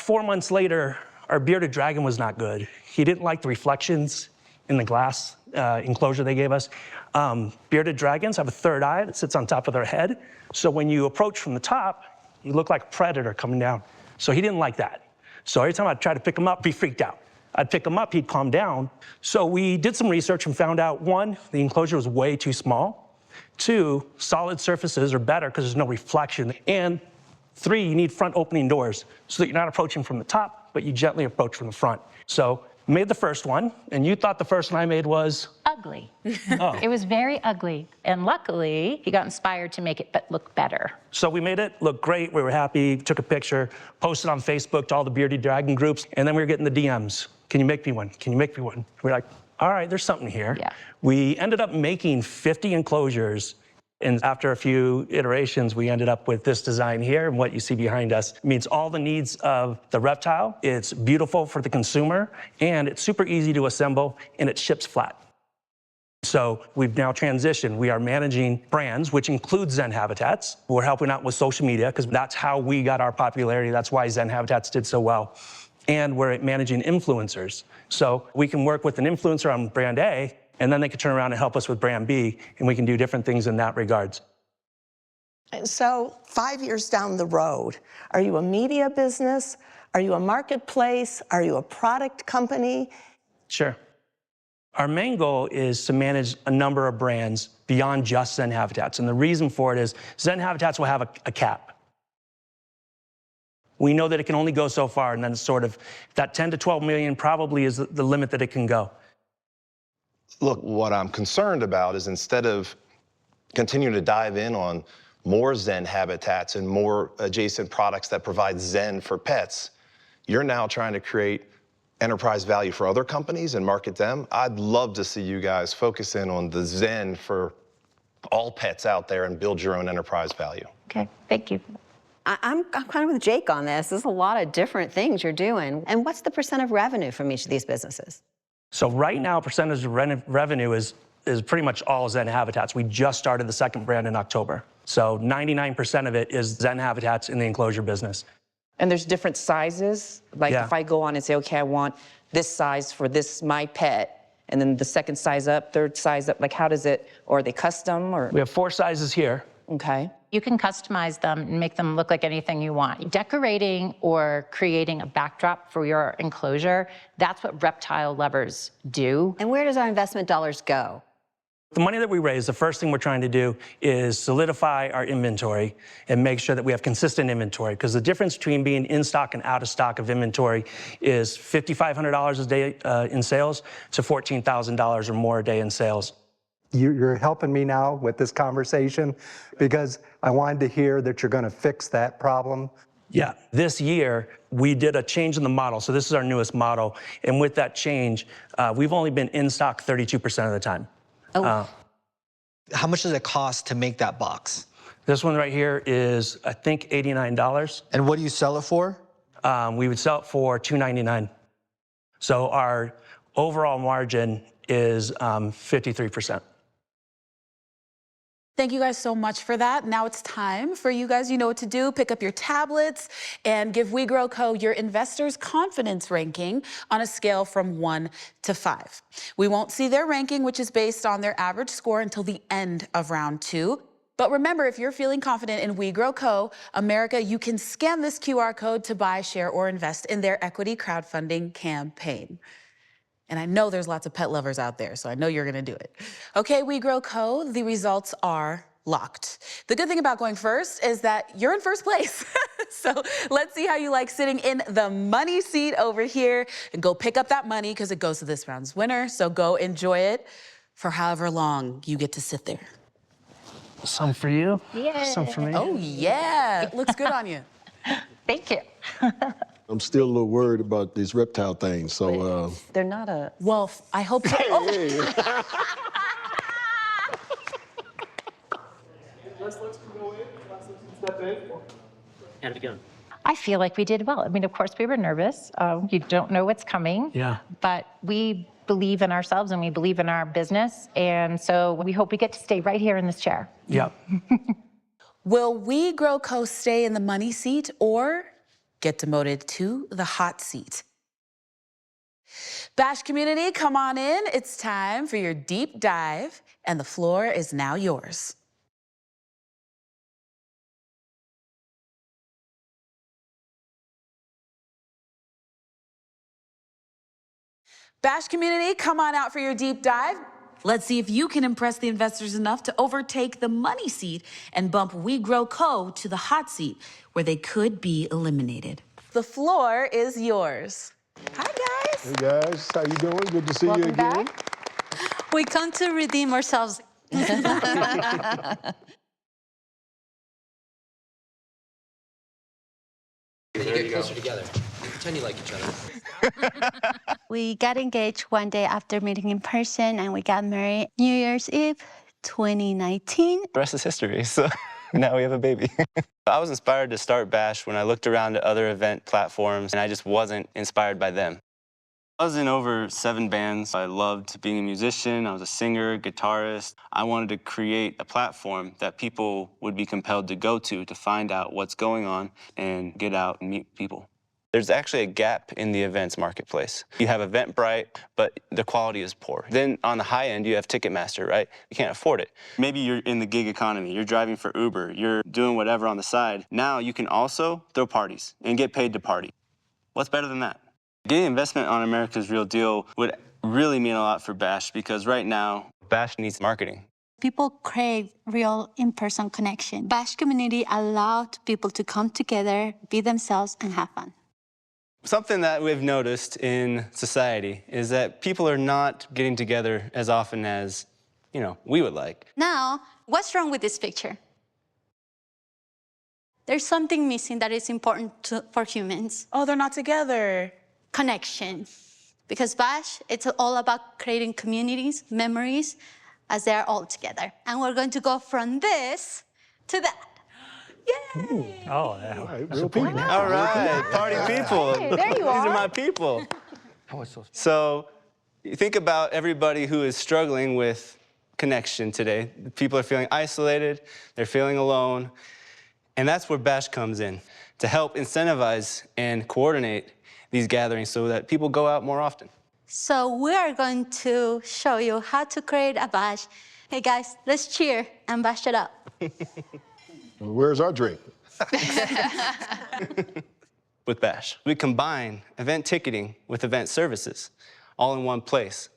4 months later, our bearded dragon was not good. He didn't like the reflections in the glass enclosure they gave us. Bearded dragons have a third eye that sits on top of their head. So when you approach from the top, you look like a predator coming down. So he didn't like that. So every time I'd try to pick him up, he freaked out. I'd pick him up, he'd calm down. So we did some research and found out, 1, the enclosure was way too small. 2, solid surfaces are better because there's no reflection. And 3, you need front opening doors so that you're not approaching from the top, but you gently approach from the front. So made the first one, and you thought the first one I made was? Ugly. Oh. It was very ugly. And luckily, he got inspired to make it look better. So we made it look great. We were happy, took a picture, posted on Facebook to all the Bearded Dragon groups, and then we were getting the DMs. Can you make me one? Can you make me one? We're like, all right, there's something here. Yeah. We ended up making 50 enclosures. And after a few iterations, we ended up with this design here, and what you see behind us meets all the needs of the reptile. It's beautiful for the consumer, and it's super easy to assemble, and it ships flat. So we've now transitioned. We are managing brands, which includes Zen Habitats. We're helping out with social media, because that's how we got our popularity. That's why Zen Habitats did so well. And we're managing influencers. So we can work with an influencer on brand A, and then they could turn around and help us with brand B, and we can do different things in that regards. So 5 years down the road, are you a media business? Are you a marketplace? Are you a product company? Sure. Our main goal is to manage a number of brands beyond just Zen Habitats, and the reason for it is Zen Habitats will have a cap. We know that it can only go so far, and then sort of that 10 to 12 million probably is the limit that it can go. Look, what I'm concerned about is instead of continuing to dive in on more Zen Habitats and more adjacent products that provide Zen for pets, you're now trying to create enterprise value for other companies and market them. I'd love to see you guys focus in on the Zen for all pets out there and build your own enterprise value. Okay, thank you. I'm kind of with Jake on this. There's a lot of different things you're doing. And what's the % of revenue from each of these businesses? So right now, percentage of revenue is pretty much all Zen Habitats. We just started the second brand in October. So 99% of it is Zen Habitats in the enclosure business. And there's different sizes. Like if I go on and say, okay, I want this size for this, my pet, and then the second size up, third size up, like how does it, or are they custom or? We have 4 sizes here. Okay. You can customize them and make them look like anything you want. Decorating or creating a backdrop for your enclosure, that's what reptile lovers do. And where does our investment dollars go? The money that we raise, the first thing we're trying to do is solidify our inventory and make sure that we have consistent inventory, because the difference between being in stock and out of stock of inventory is $5,500 a day in sales to $14,000 or more a day in sales. You're helping me now with this conversation because I wanted to hear that you're going to fix that problem. Yeah, this year we did a change in the model. So this is our newest model. And with that change, we've only been in stock 32% of the time. Oh. How much does it cost to make that box? This one right here is, I think, $89. And what do you sell it for? We would sell it for $299. So our overall margin is 53%. Thank you guys so much for that. Now it's time for you guys, you know what to do. Pick up your tablets and give WeGrowCo your investors' confidence ranking on a scale from 1 to 5. We won't see their ranking, which is based on their average score, until the end of round 2. But remember, if you're feeling confident in WeGrowCo America, you can scan this QR code to buy, share, or invest in their equity crowdfunding campaign. And I know there's lots of pet lovers out there, so I know you're gonna do it. Okay, WeGrowCo, the results are locked. The good thing about going first is that you're in first place. So let's see how you like sitting in the money seat over here, and go pick up that money because it goes to this round's winner. So go enjoy it for however long you get to sit there. Some for you, Yeah. some for me. Oh yeah, it looks good on you. Thank you. I'm still a little worried about these reptile things, so... They're not a... Well, I hope so. Oh. And again. I feel like we did well. I mean, of course, we were nervous. You don't know what's coming. Yeah. But we believe in ourselves and we believe in our business. And so we hope we get to stay right here in this chair. Yep. Will WeGrowCo stay in the money seat, or get demoted to the hot seat. Bash community, come on in. It's time for your deep dive, and the floor is now yours. Bash community, come on out for your deep dive. Let's see if you can impress the investors enough to overtake the money seat and bump We Grow Co. to the hot seat, where they could be eliminated. The floor is yours. Hi, guys. Hey guys, how you doing? Good to see you again. back. We come to redeem ourselves. Get closer together. Pretend you like each other. We got engaged one day after meeting in person, and we got married New Year's Eve 2019. The rest is history, so now we have a baby. I was inspired to start Bash when I looked around at other event platforms, and I just wasn't inspired by them. I was in over 7 bands. I loved being a musician. I was a singer, guitarist. I wanted to create a platform that people would be compelled to go to find out what's going on and get out and meet people. There's actually a gap in the events marketplace. You have Eventbrite, but the quality is poor. Then on the high end, you have Ticketmaster, right? You can't afford it. Maybe you're in the gig economy. You're driving for Uber. You're doing whatever on the side. Now you can also throw parties and get paid to party. What's better than that? Getting investment on America's Real Deal would really mean a lot for Bash, because right now, Bash needs marketing. People crave real in-person connection. Bash community allowed people to come together, be themselves, and have fun. Something that we've noticed in society is that people are not getting together as often as, we would like. Now, what's wrong with this picture? There's something missing that is important for humans. Oh, they're not together. Connection. Because Bash, it's all about creating communities, memories, as they're all together. And we're going to go from this to that. Yay! Oh, yeah. All right, real people. All right, party people. Hey, there you These are are. my people. So you think about everybody who is struggling with connection today. People are feeling isolated, they're feeling alone, and that's where Bash comes in, to help incentivize and coordinate these gatherings so that people go out more often. So we are going to show you how to create a bash. Hey guys, let's cheer and bash it up. Where's our drink? With Bash, we combine event ticketing with event services, all in one place.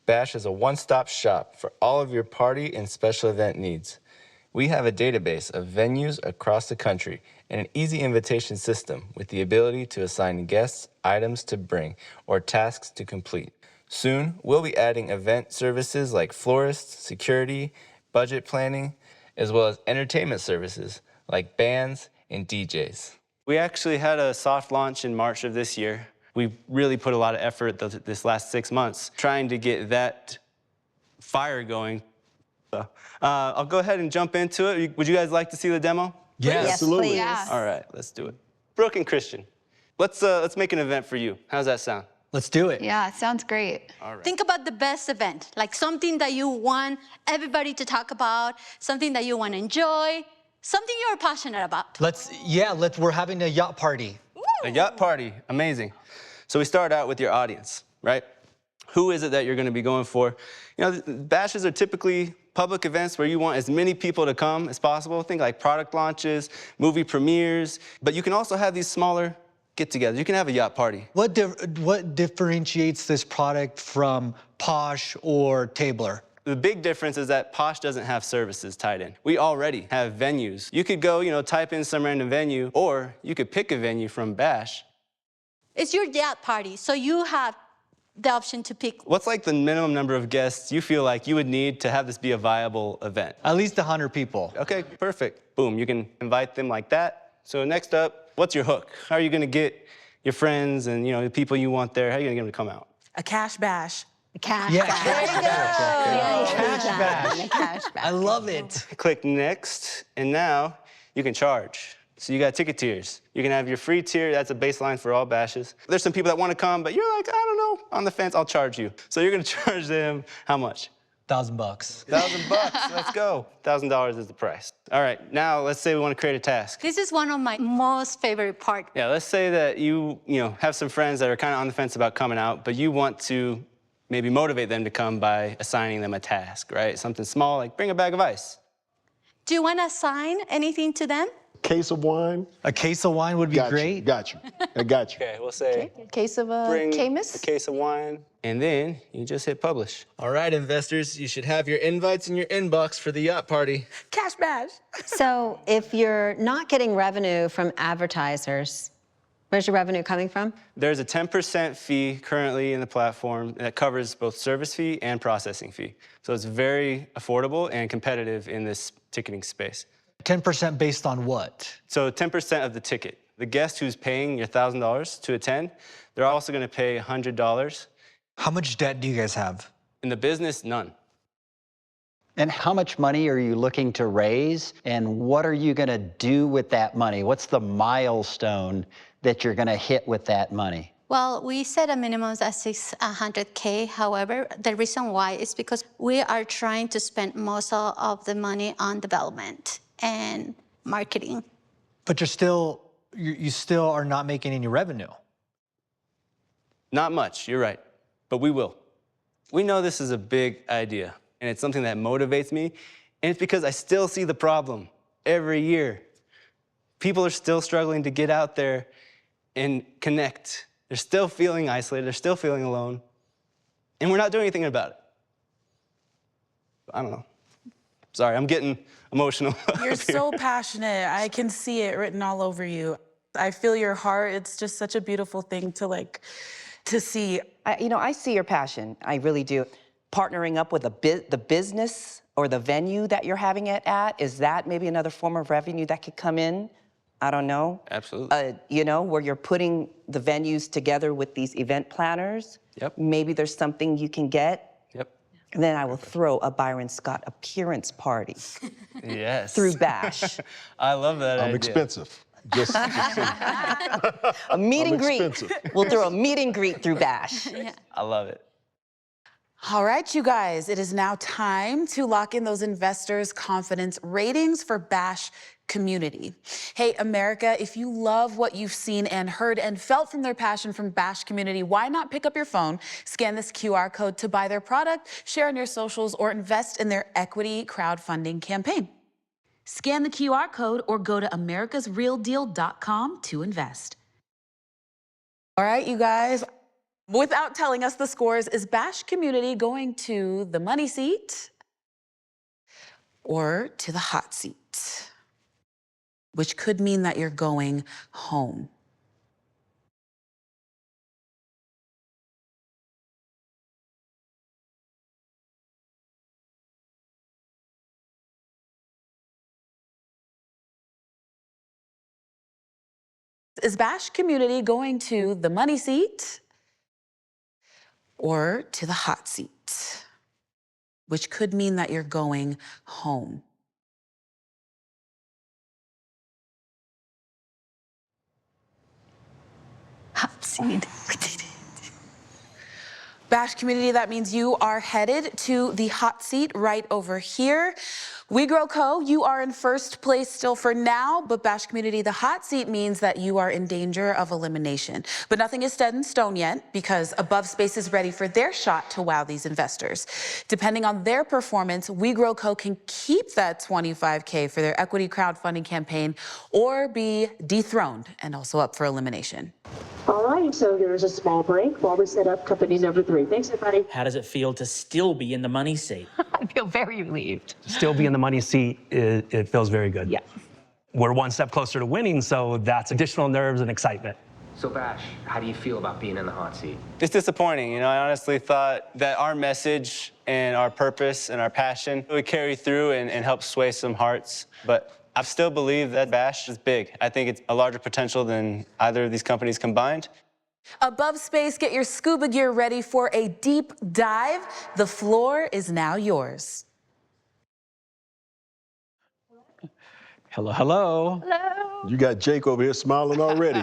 Bash is a one-stop shop for all of your party and special event needs. We have a database of venues across the country and an easy invitation system with the ability to assign guests, items to bring, or tasks to complete. Soon, we'll be adding event services like florists, security, budget planning, as well as entertainment services like bands and DJs. We actually had a soft launch in March of this year. We really put a lot of effort this last 6 months trying to get that fire going. I'll go ahead and jump into it. Would you guys like to see the demo? Yes, absolutely. Please. Yeah. All right, let's do it. Brooke and Christian, let's make an event for you. How's that sound? Let's do it. Yeah, it sounds great. All right. Think about the best event, like something that you want everybody to talk about, something that you want to enjoy, something you're passionate about. We're having a yacht party. A yacht party, amazing. So we start out with your audience, right? Who is it that you're going to be going for? Bashes are typically public events where you want as many people to come as possible. Think like product launches, movie premieres, but you can also have these smaller get-togethers. You can have a yacht party. What differentiates this product from Posh or Tabler? The big difference is that Posh doesn't have services tied in. We already have venues. You could go, type in some random venue, or you could pick a venue from Bash. It's your yacht party, so you have the option to pick. What's like the minimum number of guests you feel like you would need to have this be a viable event? At least 100 people. Okay, perfect. Boom, you can invite them like that. So next up, what's your hook? How are you gonna get your friends and the people you want there, how are you gonna get them to come out? A cash bash. Cash Yeah. bash. There you go. Cash bash. Cash bash. I love it. Click next, and now you can charge. So you got ticket tiers. You can have your free tier, that's a baseline for all bashes. There's some people that wanna come, but you're like, I don't know, on the fence, I'll charge you. So you're gonna charge them how much? $1,000. $1,000, let's go. $1,000 is the price. All right, now let's say we want to create a task. This is one of my most favorite parts. Yeah, let's say that you have some friends that are kind of on the fence about coming out, but you want to maybe motivate them to come by assigning them a task, right? Something small, like bring a bag of ice. Do you want to assign anything to them? Case of wine? A case of wine would be great. Got you. I got you. Okay, we'll say Case of bring Camus? a case of wine, and then you just hit publish. All right, investors, you should have your invites in your inbox for the yacht party. Cash bash. So if you're not getting revenue from advertisers, where's your revenue coming from? There's a 10% fee currently in the platform that covers both service fee and processing fee. So it's very affordable and competitive in this ticketing space. 10% based on what? So 10% of the ticket. The guest who's paying your $1,000 to attend, they're also going to pay $100. How much debt do you guys have? In the business, none. And how much money are you looking to raise? And what are you going to do with that money? What's the milestone that you're going to hit with that money? Well, we set a minimum at $600K. However, the reason why is because we are trying to spend most of the money on development and marketing. But you still are not making any revenue. Not much, you're right, but we will. We know this is a big idea, and it's something that motivates me, and it's because I still see the problem every year. People are still struggling to get out there and connect. They're still feeling isolated, they're still feeling alone, and we're not doing anything about it. I don't know. Sorry, I'm getting emotional. You're so passionate. I can see it written all over you. I feel your heart. It's just such a beautiful thing to see. I see your passion. I really do. Partnering up with the business or the venue that you're having it at, is that maybe another form of revenue that could come in? I don't know. Absolutely. Where you're putting the venues together with these event planners. Yep. Maybe there's something you can get. Yep. And then I will throw a Byron Scott appearance party. Yes. Through Bash. I love that idea. I'm expensive. Just A meet and greet. expensive. We'll throw a meet and greet through Bash. I love it. All right, you guys, it is now time to lock in those investors' confidence ratings for Bash Community. Hey, America, if you love what you've seen and heard and felt from their passion from Bash Community, why not pick up your phone, scan this QR code to buy their product, share on your socials, or invest in their equity crowdfunding campaign? Scan the QR code or go to americasrealdeal.com to invest. All right, you guys. Without telling us the scores, is Bash Community going to the money seat or to the hot seat? Which could mean that you're going home. Is Bash Community going to the money seat or to the hot seat? Which could mean that you're going home. Hot seat. Bash Community, that means you are headed to the hot seat right over here. We Grow Co., you are in first place still for now, but Bash Community, the hot seat means that you are in danger of elimination. But nothing is set in stone yet because Above Space is ready for their shot to wow these investors. Depending on their performance, We Grow Co. can keep that $25K for their equity crowdfunding campaign or be dethroned and also up for elimination. All right, so here's a small break while we set up company number 3. Thanks, everybody. How does it feel to still be in the money seat? I feel very relieved. Still be in the money seat, it feels very good. Yeah. We're one step closer to winning, so that's additional nerves and excitement. So Bash, how do you feel about being in the hot seat? It's disappointing. I honestly thought that our message and our purpose and our passion would carry through and help sway some hearts. But I still believe that Bash is big. I think it's a larger potential than either of these companies combined. Above Space, get your scuba gear ready for a deep dive. The floor is now yours. Hello, hello. You got Jake over here smiling already.